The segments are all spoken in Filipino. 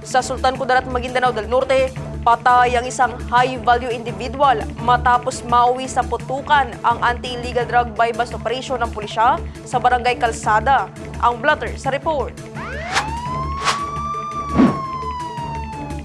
Sa Sultan Kudarat, Maguindanao del Norte, patay ang isang high-value individual matapos mauwi sa putukan ang anti-illegal drug buy-bust operation ng pulisya sa Barangay Calzada. Ang blotter sa report.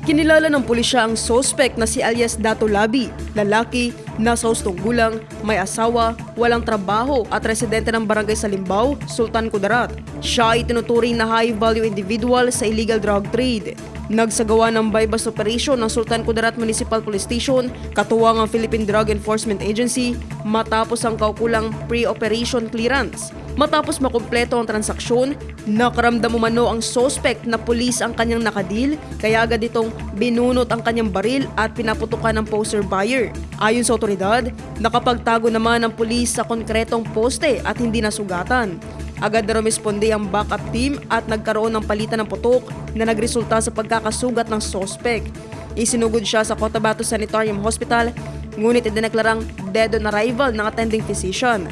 Kinilala ng pulisya ang suspect na si alias Dato Labi, lalaki, nasa hustong gulang, may asawa, walang trabaho at residente ng barangay Salimbaw, Sultan Kudarat. Siya ay tinuturing na high-value individual sa illegal drug trade. Nagsagawa ng buy-bust operation ng Sultan Kudarat Municipal Police Station, katuwang ang Philippine Drug Enforcement Agency, matapos ang kaukulang pre-operation clearance. Matapos makumpleto ang transaksyon, nakaramdam umano ang suspect na pulis ang kanyang nakadil, kaya agad itong binunot ang kanyang baril at pinaputukan ng poster buyer. Ayon sa otoridad, nakapagtago naman ang pulis sa konkretong poste at hindi nasugatan. Agad na rumisponde ang backup team at nagkaroon ng palitan ng putok na nagresulta sa pagkakasugat ng suspect. Isinugod siya sa Cotabato Sanitarium Hospital, ngunit idineklarang dead on arrival ng attending physician.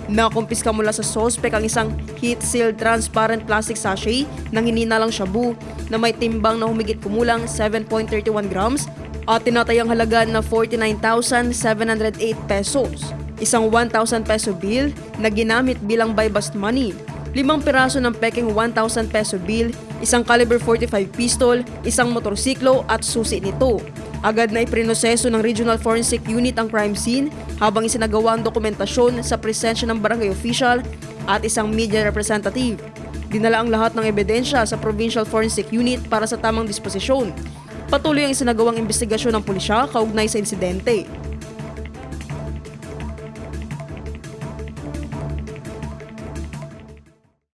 Nakumpiska mula sa suspect ang isang heat-sealed transparent plastic sachet ng hininalang shabu na may timbang na humigit kumulang 7.31 grams at tinatayang halaga na 49,708 pesos. Isang 1,000 peso bill na ginamit bilang buy-bust money, 5 piraso ng peking 1,000 peso bill, isang caliber 45 pistol, isang motorsiklo at susi nito. Agad na iprinoseso ng Regional Forensic Unit ang crime scene habang isinagawa ang dokumentasyon sa presensya ng barangay official at isang media representative. Dinala ang lahat ng ebidensya sa Provincial Forensic Unit para sa tamang disposisyon. Patuloy ang isinagawang investigasyon ng pulisya kaugnay sa insidente.